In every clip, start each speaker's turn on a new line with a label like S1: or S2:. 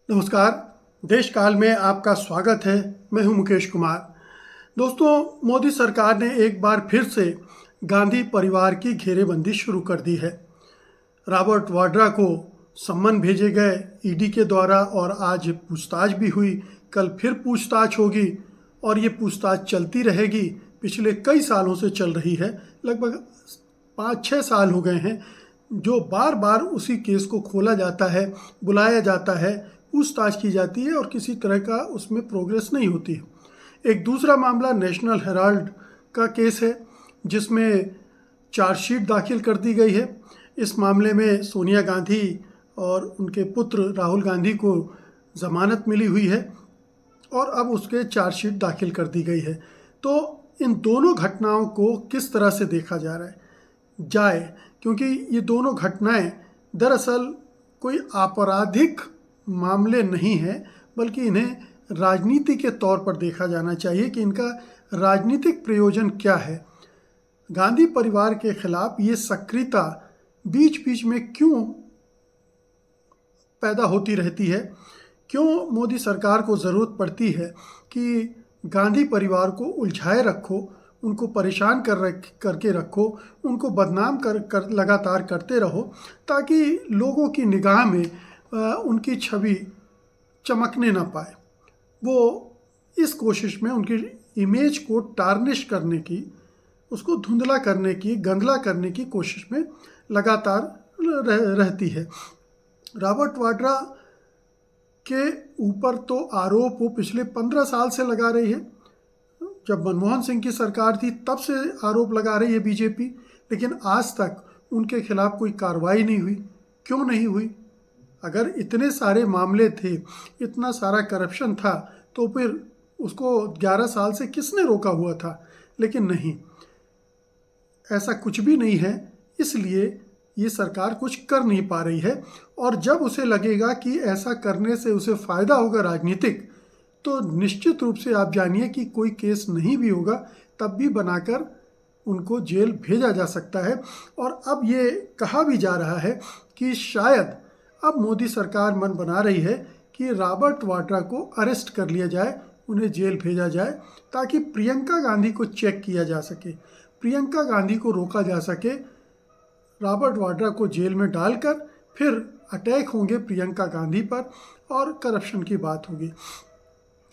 S1: नमस्कार। देश काल में आपका स्वागत है। मैं हूं मुकेश कुमार। दोस्तों, मोदी सरकार ने एक बार फिर से गांधी परिवार की घेरेबंदी शुरू कर दी है। रॉबर्ट वाड्रा को सम्मन भेजे गए ईडी के द्वारा और आज पूछताछ भी हुई। कल फिर पूछताछ होगी और ये पूछताछ चलती रहेगी। पिछले कई सालों से चल रही है, लगभग 5-6 साल हो गए हैं जो बार बार उसी केस को खोला जाता है, बुलाया जाता है, पूछताछ की जाती है और किसी तरह का उसमें प्रोग्रेस नहीं होती है। एक दूसरा मामला नेशनल हेराल्ड का केस है जिसमें चार्जशीट दाखिल कर दी गई है। इस मामले में सोनिया गांधी और उनके पुत्र राहुल गांधी को ज़मानत मिली हुई है और अब उसके चार्जशीट दाखिल कर दी गई है। तो इन दोनों घटनाओं को किस तरह से देखा जा रहा है क्योंकि ये दोनों घटनाएं दरअसल कोई आपराधिक मामले नहीं है, बल्कि इन्हें राजनीति के तौर पर देखा जाना चाहिए कि इनका राजनीतिक प्रयोजन क्या है। गांधी परिवार के खिलाफ ये सक्रियता बीच बीच में क्यों पैदा होती रहती है, क्यों मोदी सरकार को ज़रूरत पड़ती है कि गांधी परिवार को उलझाए रखो, उनको परेशान करके रखो, उनको बदनाम कर लगातार करते रहो ताकि लोगों की निगाह में उनकी छवि चमकने ना पाए। वो इस कोशिश में उनकी इमेज को टार्निश करने की, उसको धुंधला करने की, गंधला करने की कोशिश में लगातार रहती है। रॉबर्ट वाड्रा के ऊपर तो आरोप वो पिछले 15 साल से लगा रही है। जब मनमोहन सिंह की सरकार थी तब से आरोप लगा रही है बीजेपी, लेकिन आज तक उनके खिलाफ कोई कार्रवाई नहीं हुई। क्यों नहीं हुई? अगर इतने सारे मामले थे, इतना सारा करप्शन था, तो फिर उसको 11 साल से किसने रोका हुआ था? लेकिन नहीं, ऐसा कुछ भी नहीं है। इसलिए ये सरकार कुछ कर नहीं पा रही है और जब उसे लगेगा कि ऐसा करने से उसे फ़ायदा होगा राजनीतिक, तो निश्चित रूप से आप जानिए कि कोई केस नहीं भी होगा तब भी बनाकर उनको जेल भेजा जा सकता है। और अब ये कहा भी जा रहा है कि शायद अब मोदी सरकार मन बना रही है कि रॉबर्ट वाड्रा को अरेस्ट कर लिया जाए, उन्हें जेल भेजा जाए ताकि प्रियंका गांधी को चेक किया जा सके, प्रियंका गांधी को रोका जा सके। रॉबर्ट वाड्रा को जेल में डालकर फिर अटैक होंगे प्रियंका गांधी पर और करप्शन की बात होगी।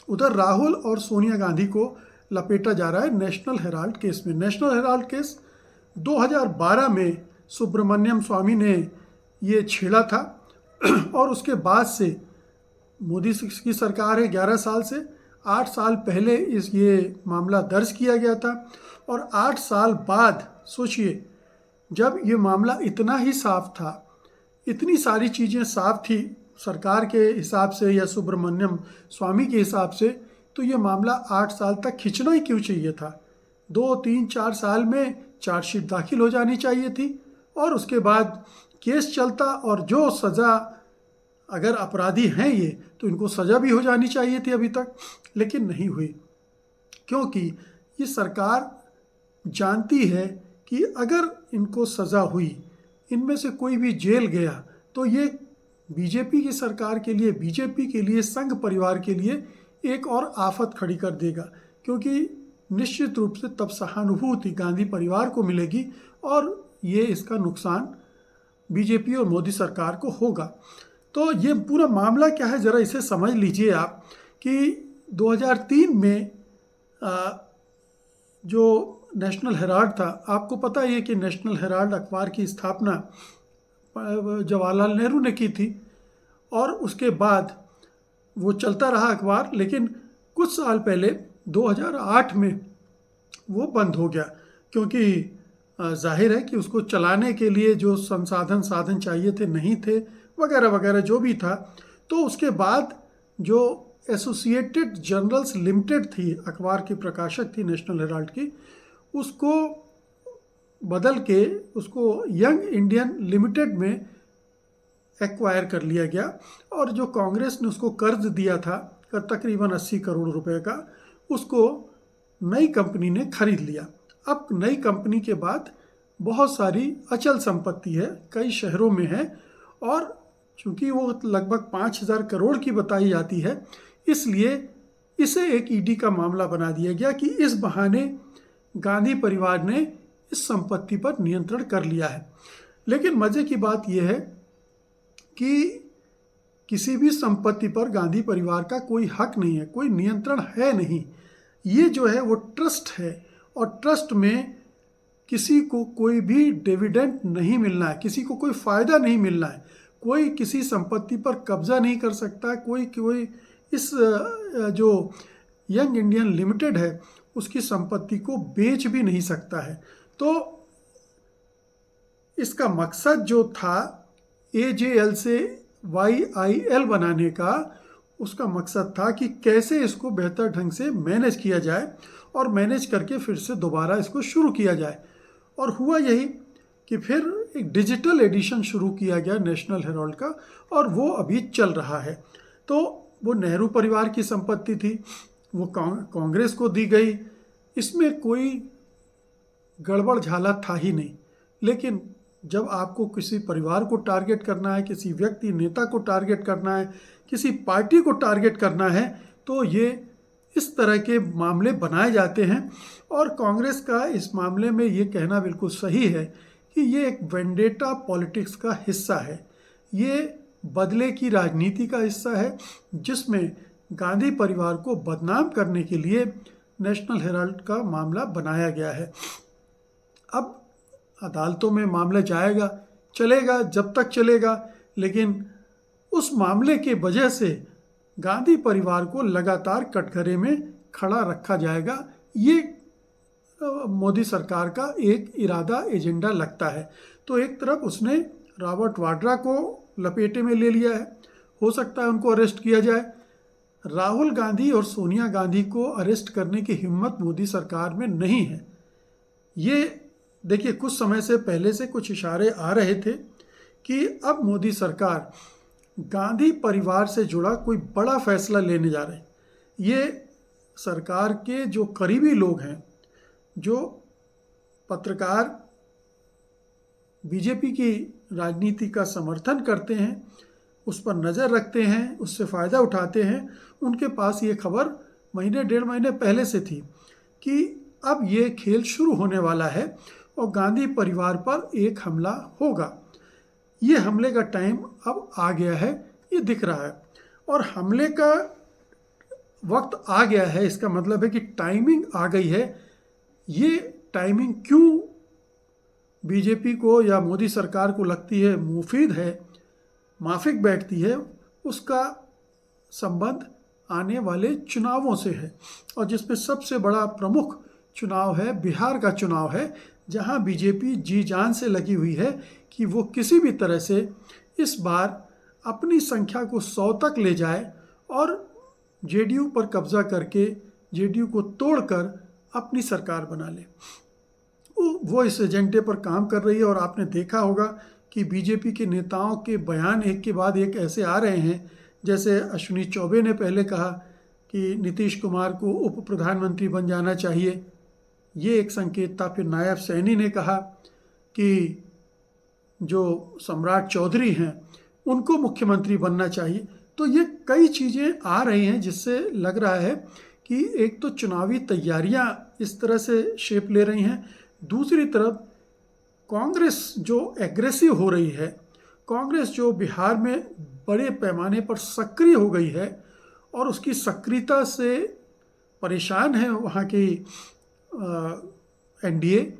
S1: उधर राहुल और सोनिया गांधी को लपेटा जा रहा है नेशनल हेराल्ड केस में। नेशनल हेराल्ड केस 2012 में सुब्रमण्यम स्वामी ने ये छेड़ा था और उसके बाद से मोदी की सरकार है 11 साल से, 8 साल पहले ये मामला दर्ज किया गया था और 8 साल बाद सोचिए, जब ये मामला इतना ही साफ था, इतनी सारी चीज़ें साफ थी सरकार के हिसाब से या सुब्रमण्यम स्वामी के हिसाब से, तो ये मामला 8 साल तक खींचना ही क्यों चाहिए था? 2, 3, 4 साल में चार्जशीट दाखिल हो जानी चाहिए थी और उसके बाद केस चलता और जो सज़ा, अगर अपराधी हैं ये, तो इनको सज़ा भी हो जानी चाहिए थी अभी तक, लेकिन नहीं हुई। क्योंकि ये सरकार जानती है कि अगर इनको सज़ा हुई, इनमें से कोई भी जेल गया, तो ये बीजेपी की सरकार के लिए, बीजेपी के लिए, संघ परिवार के लिए एक और आफत खड़ी कर देगा। क्योंकि निश्चित रूप से तब सहानुभूति गांधी परिवार को मिलेगी और ये इसका नुकसान बीजेपी और मोदी सरकार को होगा। तो ये पूरा मामला क्या है, ज़रा इसे समझ लीजिए आप कि 2003 में जो नेशनल हेराल्ड था, आपको पता है कि नेशनल हेराल्ड अखबार की स्थापना जवाहरलाल नेहरू ने की थी और उसके बाद वो चलता रहा अखबार, लेकिन कुछ साल पहले 2008 में वो बंद हो गया क्योंकि जाहिर है कि उसको चलाने के लिए जो साधन चाहिए थे नहीं थे, वगैरह वगैरह जो भी था। तो उसके बाद जो एसोसिएटेड जर्नल्स लिमिटेड थी, अखबार की प्रकाशक थी नेशनल हेराल्ड की, उसको बदल के उसको यंग इंडियन लिमिटेड में एक्वायर कर लिया गया और जो कांग्रेस ने उसको कर्ज दिया था तकरीबन 80 करोड़ रुपए का, उसको नई कंपनी ने खरीद लिया। अब नई कंपनी के बाद बहुत सारी अचल संपत्ति है, कई शहरों में है और चूँकि वो लगभग 5,000 करोड़ की बताई जाती है, इसलिए इसे एक ईडी का मामला बना दिया गया कि इस बहाने गांधी परिवार ने इस संपत्ति पर नियंत्रण कर लिया है। लेकिन मज़े की बात यह है कि किसी भी संपत्ति पर गांधी परिवार का कोई हक नहीं है, कोई नियंत्रण है नहीं। ये जो है वो ट्रस्ट है, और ट्रस्ट में किसी को कोई भी डिविडेंड नहीं मिलना है, किसी को कोई फ़ायदा नहीं मिलना है, कोई किसी संपत्ति पर कब्जा नहीं कर सकता, कोई इस जो यंग इंडियन लिमिटेड है उसकी संपत्ति को बेच भी नहीं सकता है। तो इसका मकसद जो था AJL से YIL बनाने का, उसका मकसद था कि कैसे इसको बेहतर ढंग से मैनेज किया जाए और मैनेज करके फिर से दोबारा इसको शुरू किया जाए। और हुआ यही कि फिर एक डिजिटल एडिशन शुरू किया गया नेशनल हेराल्ड का, और वो अभी चल रहा है। तो वो नेहरू परिवार की संपत्ति थी, वो कांग्रेस को दी गई, इसमें कोई गड़बड़ झाला था ही नहीं। लेकिन जब आपको किसी परिवार को टारगेट करना है, किसी व्यक्ति नेता को टारगेट करना है, किसी पार्टी को टारगेट करना है, तो ये इस तरह के मामले बनाए जाते हैं। और कांग्रेस का इस मामले में ये कहना बिल्कुल सही है कि ये एक वेंडेटा पॉलिटिक्स का हिस्सा है, ये बदले की राजनीति का हिस्सा है, जिसमें गांधी परिवार को बदनाम करने के लिए नेशनल हेराल्ड का मामला बनाया गया है। अब अदालतों में मामला जाएगा, चलेगा जब तक चलेगा, लेकिन उस मामले के वजह से गांधी परिवार को लगातार कटघरे में खड़ा रखा जाएगा। ये मोदी सरकार का एक इरादा, एजेंडा लगता है। तो एक तरफ उसने रॉबर्ट वाड्रा को लपेटे में ले लिया है, हो सकता है उनको अरेस्ट किया जाए। राहुल गांधी और सोनिया गांधी को अरेस्ट करने की हिम्मत मोदी सरकार में नहीं है। ये देखिए, कुछ समय से पहले से कुछ इशारे आ रहे थे कि अब मोदी सरकार गांधी परिवार से जुड़ा कोई बड़ा फैसला लेने जा रहे हैं। ये सरकार के जो करीबी लोग हैं, जो पत्रकार बीजेपी की राजनीति का समर्थन करते हैं, उस पर नज़र रखते हैं, उससे फ़ायदा उठाते हैं, उनके पास ये खबर महीने 1.5 महीने पहले से थी कि अब ये खेल शुरू होने वाला है और गांधी परिवार पर एक हमला होगा। ये हमले का टाइम अब आ गया है, ये दिख रहा है, और हमले का वक्त आ गया है। इसका मतलब है कि टाइमिंग आ गई है। ये टाइमिंग क्यों बीजेपी को या मोदी सरकार को लगती है मुफीद है, माफिक बैठती है, उसका संबंध आने वाले चुनावों से है, और जिसमें सबसे बड़ा प्रमुख चुनाव है बिहार का चुनाव है, जहां बीजेपी जी जान से लगी हुई है कि वो किसी भी तरह से इस बार अपनी संख्या को 100 तक ले जाए और जेडीयू पर कब्जा करके जेडीयू को तोड़कर अपनी सरकार बना ले। वो इस एजेंडे पर काम कर रही है, और आपने देखा होगा कि बीजेपी के नेताओं के बयान एक के बाद एक ऐसे आ रहे हैं। जैसे अश्विनी चौबे ने पहले कहा कि नीतीश कुमार को उप प्रधानमंत्री बन जाना चाहिए, ये एक संकेत था। फिर नायब सैनी ने कहा कि जो सम्राट चौधरी हैं उनको मुख्यमंत्री बनना चाहिए। तो ये कई चीज़ें आ रही हैं जिससे लग रहा है कि एक तो चुनावी तैयारियां इस तरह से शेप ले रही हैं, दूसरी तरफ कांग्रेस जो एग्रेसिव हो रही है, कांग्रेस जो बिहार में बड़े पैमाने पर सक्रिय हो गई है और उसकी सक्रियता से परेशान है वहाँ की एनडीए,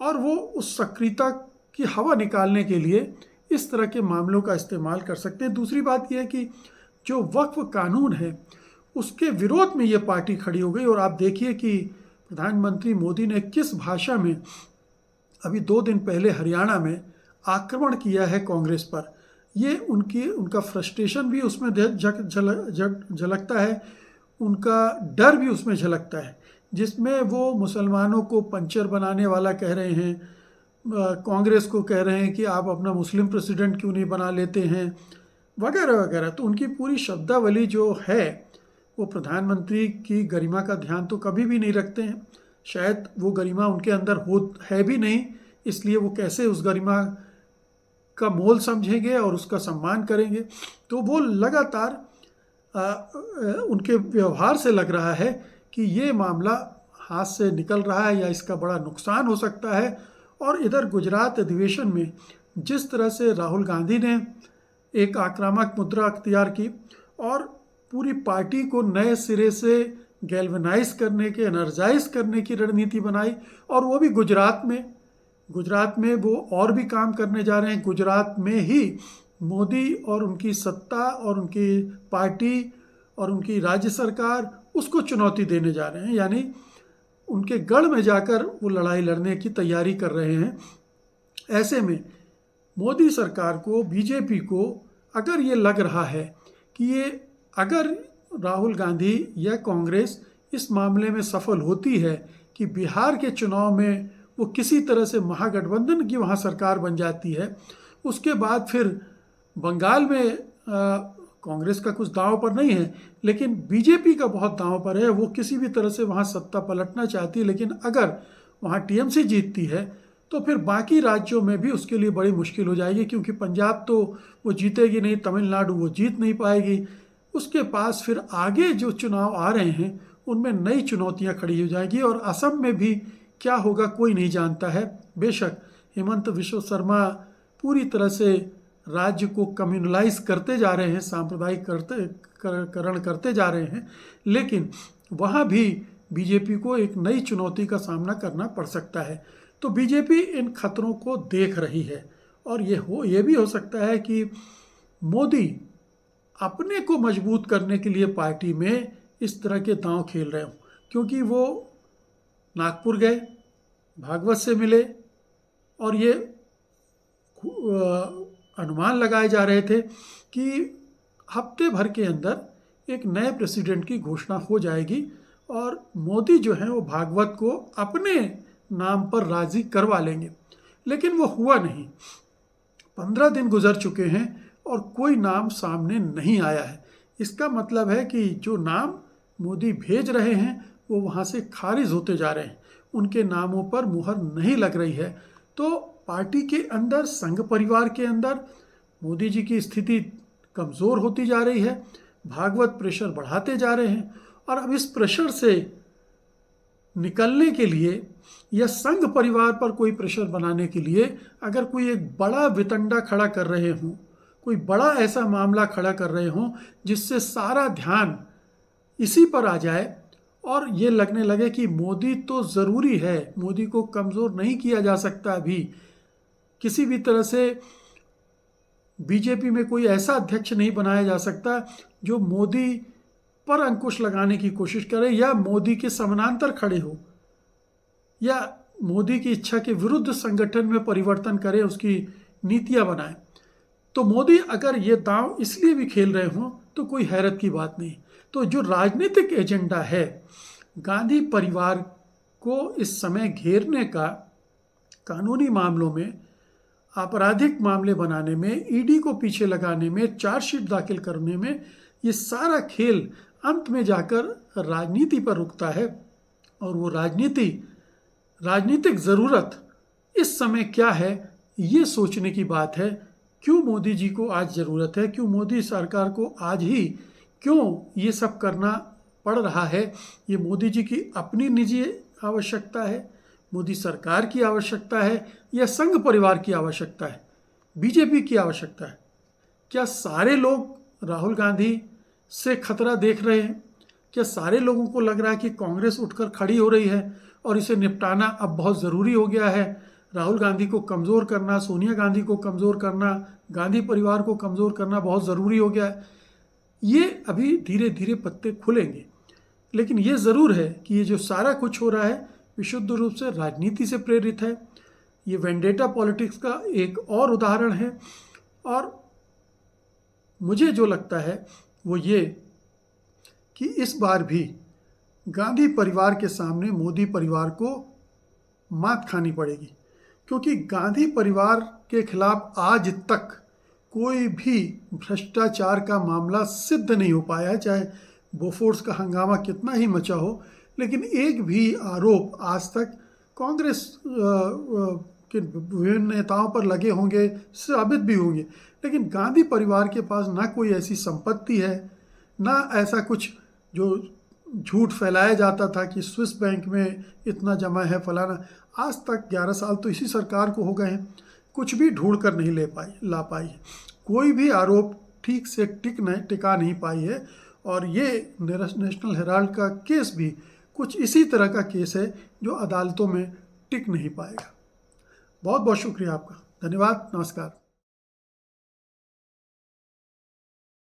S1: और वो उस सक्रियता की हवा निकालने के लिए इस तरह के मामलों का इस्तेमाल कर सकते हैं। दूसरी बात यह है कि जो वक्फ कानून है उसके विरोध में ये पार्टी खड़ी हो गई, और आप देखिए कि प्रधानमंत्री मोदी ने किस भाषा में अभी 2 दिन पहले हरियाणा में आक्रमण किया है कांग्रेस पर। ये उनका फ्रस्ट्रेशन भी उसमें झलकता है, उनका डर भी उसमें झलकता है, जिसमें वो मुसलमानों को पंचर बनाने वाला कह रहे हैं, कांग्रेस को कह रहे हैं कि आप अपना मुस्लिम प्रेसिडेंट क्यों नहीं बना लेते हैं, वगैरह वगैरह। तो उनकी पूरी शब्दावली जो है वो प्रधानमंत्री की गरिमा का ध्यान तो कभी भी नहीं रखते हैं। शायद वो गरिमा उनके अंदर है भी नहीं, इसलिए वो कैसे उस गरिमा का मोल समझेंगे और उसका सम्मान करेंगे। तो वो लगातार उनके व्यवहार से लग रहा है कि ये मामला हाथ से निकल रहा है या इसका बड़ा नुकसान हो सकता है। और इधर गुजरात अधिवेशन में जिस तरह से राहुल गांधी ने एक आक्रामक मुद्रा अख्तियार की और पूरी पार्टी को नए सिरे से गैल्वेनाइज करने के, एनर्जाइज करने की रणनीति बनाई, और वो भी गुजरात में वो और भी काम करने जा रहे हैं। गुजरात में ही मोदी और उनकी सत्ता और उनकी पार्टी और उनकी राज्य सरकार उसको चुनौती देने जा रहे हैं, यानी उनके गढ़ में जाकर वो लड़ाई लड़ने की तैयारी कर रहे हैं। ऐसे में मोदी सरकार को, बीजेपी को अगर ये लग रहा है कि ये अगर राहुल गांधी या कांग्रेस इस मामले में सफल होती है कि बिहार के चुनाव में वो किसी तरह से महागठबंधन की वहाँ सरकार बन जाती है, उसके बाद फिर बंगाल में कांग्रेस का कुछ दांव पर नहीं है, लेकिन बीजेपी का बहुत दांव पर है। वो किसी भी तरह से वहाँ सत्ता पलटना चाहती है, लेकिन अगर वहाँ टीएमसी जीतती है तो फिर बाकी राज्यों में भी उसके लिए बड़ी मुश्किल हो जाएगी, क्योंकि पंजाब तो वो जीतेगी नहीं, तमिलनाडु वो जीत नहीं पाएगी। उसके पास फिर आगे जो चुनाव आ रहे हैं उनमें नई चुनौतियां खड़ी हो जाएगी, और असम में भी क्या होगा कोई नहीं जानता है। बेशक हेमंत विश्व शर्मा पूरी तरह से राज्य को कम्युनलाइज करते जा रहे हैं, सांप्रदायिककरण करते जा रहे हैं, लेकिन वहाँ भी बीजेपी को एक नई चुनौती का सामना करना पड़ सकता है। तो बीजेपी इन खतरों को देख रही है, और ये भी हो सकता है कि मोदी अपने को मजबूत करने के लिए पार्टी में इस तरह के दांव खेल रहे हों, क्योंकि वो नागपुर गए, भागवत से मिले, और ये अनुमान लगाए जा रहे थे कि हफ्ते भर के अंदर एक नए प्रेसिडेंट की घोषणा हो जाएगी और मोदी जो हैं वो भागवत को अपने नाम पर राजी करवा लेंगे। लेकिन वो हुआ नहीं। 15 दिन गुजर चुके हैं और कोई नाम सामने नहीं आया है। इसका मतलब है कि जो नाम मोदी भेज रहे हैं वो वहाँ से खारिज होते जा रहे हैं, उनके नामों पर मुहर नहीं लग रही है। तो पार्टी के अंदर, संघ परिवार के अंदर मोदी जी की स्थिति कमज़ोर होती जा रही है, भागवत प्रेशर बढ़ाते जा रहे हैं, और अब इस प्रेशर से निकलने के लिए या संघ परिवार पर कोई प्रेशर बनाने के लिए अगर कोई एक बड़ा वितंडा खड़ा कर रहे हों, कोई बड़ा ऐसा मामला खड़ा कर रहे हों जिससे सारा ध्यान इसी पर आ जाए और ये लगने लगे कि मोदी तो ज़रूरी है, मोदी को कमज़ोर नहीं किया जा सकता, अभी किसी भी तरह से बीजेपी में कोई ऐसा अध्यक्ष नहीं बनाया जा सकता जो मोदी पर अंकुश लगाने की कोशिश करे या मोदी के समानांतर खड़े हो या मोदी की इच्छा के विरुद्ध संगठन में परिवर्तन करे, उसकी नीतियां बनाए। तो मोदी अगर ये दांव इसलिए भी खेल रहे हों तो कोई हैरत की बात नहीं। तो जो राजनीतिक एजेंडा है गांधी परिवार को इस समय घेरने का, कानूनी मामलों में, आपराधिक मामले बनाने में, ईडी को पीछे लगाने में, चार्जशीट दाखिल करने में, ये सारा खेल अंत में जाकर राजनीति पर रुकता है। और वो राजनीतिक ज़रूरत इस समय क्या है, ये सोचने की बात है। क्यों मोदी जी को आज ज़रूरत है, क्यों मोदी सरकार को आज ही क्यों ये सब करना पड़ रहा है? ये मोदी जी की अपनी निजी आवश्यकता है, मोदी सरकार की आवश्यकता है, या संघ परिवार की आवश्यकता है, बीजेपी की आवश्यकता है? क्या सारे लोग राहुल गांधी से खतरा देख रहे हैं? क्या सारे लोगों को लग रहा है कि कांग्रेस उठकर खड़ी हो रही है और इसे निपटाना अब बहुत ज़रूरी हो गया है? राहुल गांधी को कमज़ोर करना, सोनिया गांधी को कमज़ोर करना, गांधी परिवार को कमज़ोर करना बहुत ज़रूरी हो गया है। ये अभी धीरे धीरे पत्ते खुलेंगे, लेकिन ये ज़रूर है कि ये जो सारा कुछ हो रहा है विशुद्ध रूप से राजनीति से प्रेरित है। ये वेंडेटा पॉलिटिक्स का एक और उदाहरण है। और मुझे जो लगता है वो ये कि इस बार भी गांधी परिवार के सामने मोदी परिवार को मात खानी पड़ेगी, क्योंकि गांधी परिवार के खिलाफ आज तक कोई भी भ्रष्टाचार का मामला सिद्ध नहीं हो पाया, चाहे बोफोर्स का हंगामा कितना ही मचा हो, लेकिन एक भी आरोप आज तक कांग्रेस के विभिन्न नेताओं पर लगे होंगे, साबित भी होंगे, लेकिन गांधी परिवार के पास ना कोई ऐसी संपत्ति है, ना ऐसा कुछ जो झूठ फैलाया जाता था कि स्विस बैंक में इतना जमा है फलाना। आज तक 11 साल तो इसी सरकार को हो गए हैं, कुछ भी ढूंढ कर नहीं ला पाई है। कोई भी आरोप ठीक से टिका नहीं पाई है। और ये नेशनल हेराल्ड का केस भी कुछ इसी तरह का केस है जो अदालतों में टिक नहीं पाएगा। बहुत बहुत शुक्रिया आपका। धन्यवाद। नमस्कार।